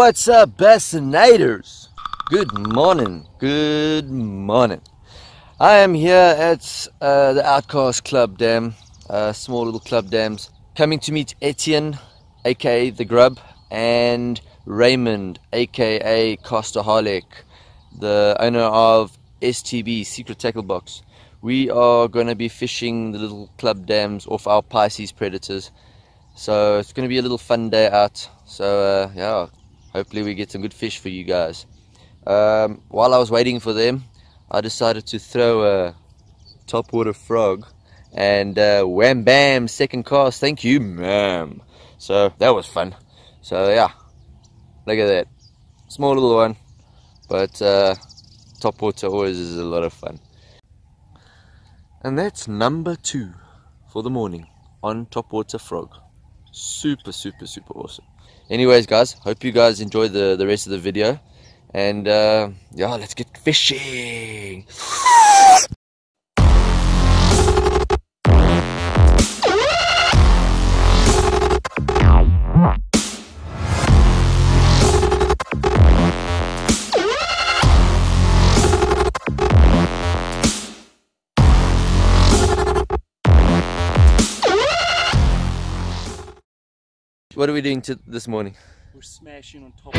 What's up, Bassanators? Good morning, good morning. I am here at the Outcast Club Dam, small little club dams, coming to meet Etienne, aka the Grub, and Raymond, aka Castaholic, the owner of STB, Secret Tackle Box. We are going to be fishing the little club dams off our Pisces predators. So it's going to be a little fun day out. So yeah, hopefully we get some good fish for you guys. While I was waiting for them, I decided to throw a topwater frog, and wham bam, second cast, thank you ma'am. So that was fun. So yeah, look at that, small little one, but topwater always is a lot of fun. And that's number 2 for the morning on topwater frog. Super awesome. Anyways guys, hope you guys enjoy the rest of the video, and yeah, let's get fishing. What are we doing this morning? We're smashing on top.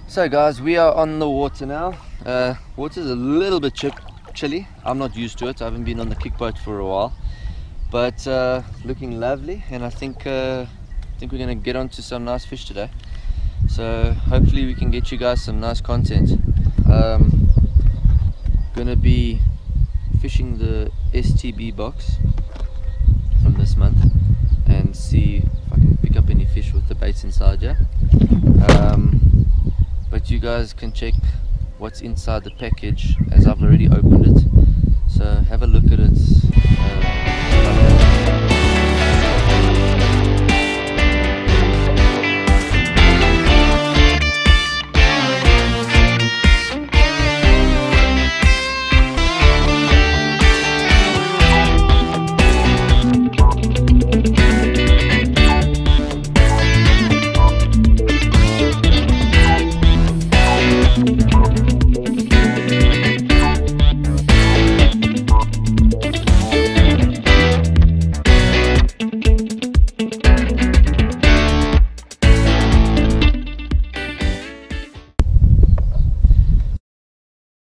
So guys, we are on the water now. Water's a little bit chilly. I'm not used to it. I haven't been on the kick boat for a while, but looking lovely, and I think we're gonna get onto some nice fish today. So hopefully we can get you guys some nice content. Gonna be fishing the STB box from this month and see if I can pick up any fish with the baits inside here. But you guys can check what's inside the package, as I've already opened it, so have a look at it.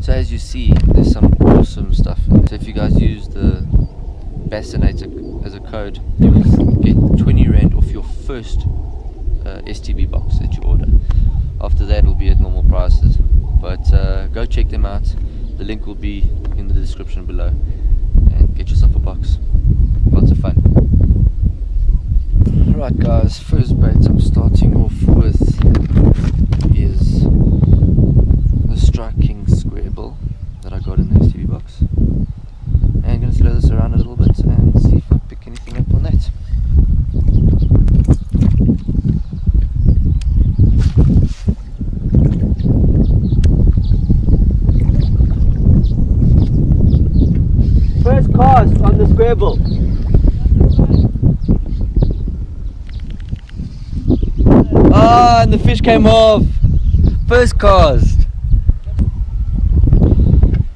So as you see, there's some awesome stuff. So if you guys use the Bassanator as a code, you will get 20 Rand off your first STB box that you order. After that, it will be at normal prices. But go check them out. The link will be in the description below. And get yourself a box. Lots of fun. Alright guys, first bait I'm starting off with is the striking square bill that I got in the STB box. And I'm going to throw this around a little bit and see if I pick anything up on that. First cast on the square bill. Ah, and the fish came off. First cast.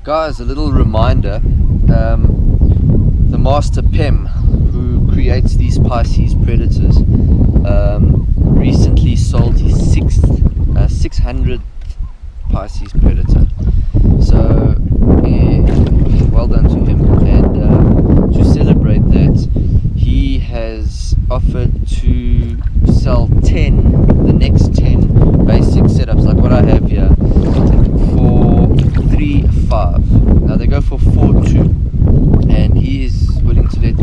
Guys, a little reminder, the master Pem, who creates these Pisces predators, recently sold his 600th Pisces predator. So well done to him, and to celebrate that, he has offered to sell 10, the next 10 basic setups like what I have here, for 3.5. Now they go for 4.2, and he is willing to let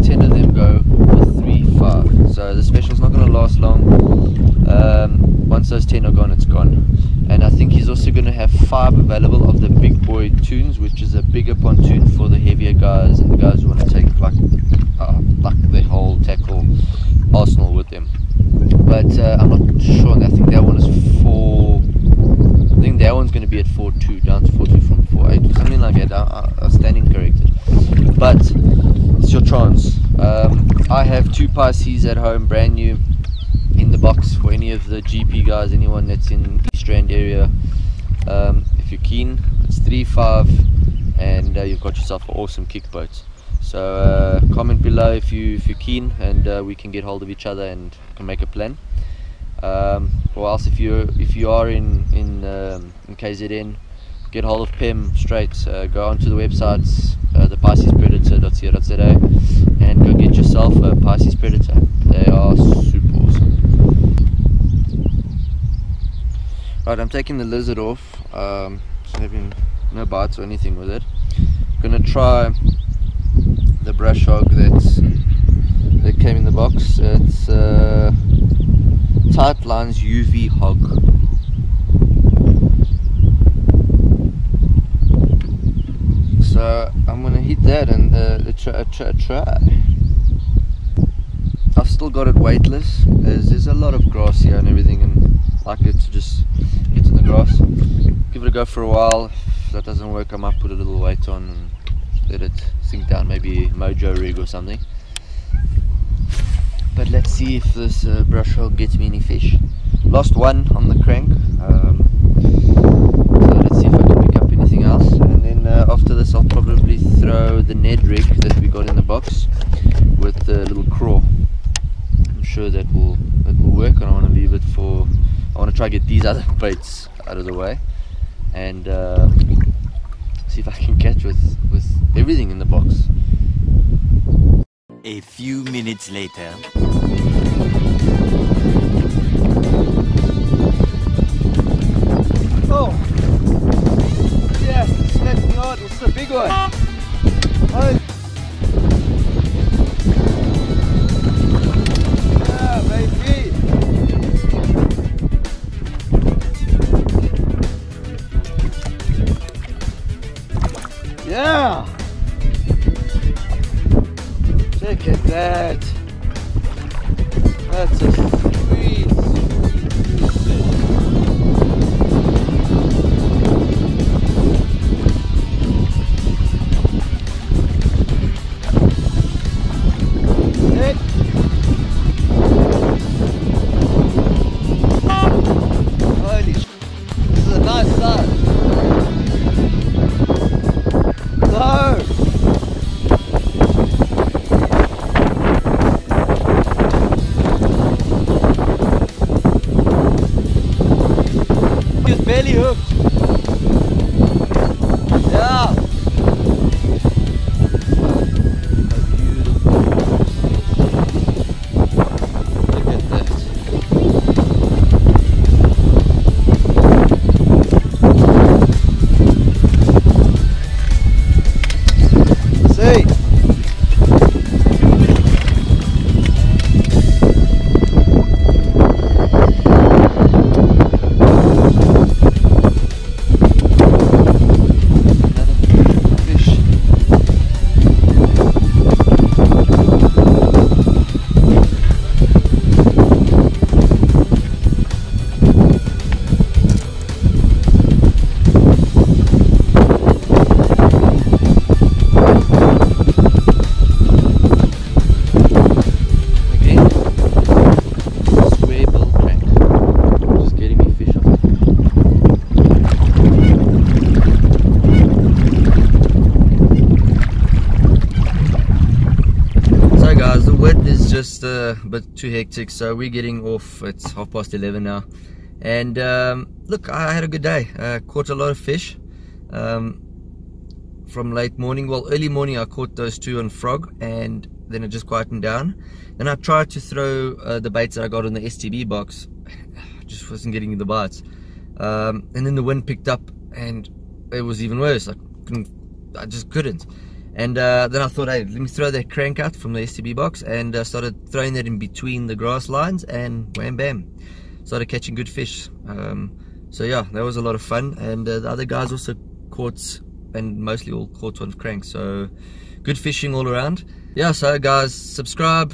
10 of them go for 3.5. So the special's not going to last long. Once those 10 are gone, it's gone. And I think he's also going to have 5 available of the big boy tunes, which is a bigger pontoon for the heavier guys and the guys who want to take like the whole tackle arsenal with them. But I'm not sure, and I think that one is 4. I think that one's going to be at 4.2, down to 4.2 from 4.8 or something like that. I'm standing corrected, but it's your chance. I have 2 Pisces at home, brand new, in the box for any of the GP guys, anyone that's in the Strand area. If you're keen, it's 3.5, and you've got yourself an awesome kick boat. So comment below if you're keen, and we can get hold of each other and can make a plan. Or else if you are in KZN, get hold of Pem straight. Go onto the websites, the piscespredator.co.za, and go get yourself a Pisces Predator. They are super awesome. Right, I'm taking the lizard off. Just having no bites or anything with it. I'm gonna try the brush hog that came in the box. It's Tight Lines UV hog. So I'm gonna hit that and try. I've still got it weightless, as there's a lot of grass here and everything, and I like it to just get in the grass. Give it a go for a while. If that doesn't work, I might put a little weight on and let it sink down, maybe Mojo rig or something. But let's see if this brush hog gets me any fish. Lost one on the crank, so let's see if I can pick up anything else. And then after this, I'll probably throw the Ned rig that we got in the box with the little craw. I'm sure that will work, and I want to leave it for. I want to try to get these other baits out of the way, and see if I can catch with everything in the box. A few minutes later. Oh, yes, smacked me hard. It's a big one. Oh. Yeah, baby. Yeah. Look at that. That's a sweet, sweet fish. Hey. Holy sh**. This is a nice size. No. Barely hooked. Yeah. Look at that. See. a bit too hectic, so we're getting off. It's 11:30 now, and look, I had a good day. Caught a lot of fish from late morning. Well, early morning I caught those 2 on frog, and then it just quietened down. Then I tried to throw the baits that I got in the STB box. I just wasn't getting the bites, and then the wind picked up and it was even worse. I just couldn't. And then I thought, hey, let me throw that crank out from the STB box, and started throwing that in between the grass lines, and wham bam, started catching good fish. So yeah, that was a lot of fun, and the other guys also caught, and mostly all caught on crank, so good fishing all around. Yeah, so guys, subscribe,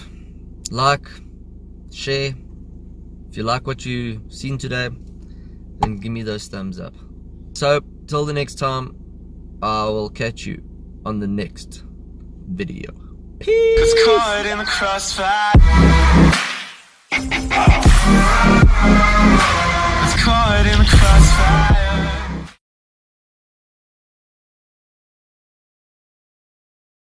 like, share. If you like what you've seen today, then give me those thumbs up. So till the next time, I will catch you on the next video. Peace. It's caught in the crossfire. It's caught in the crossfire.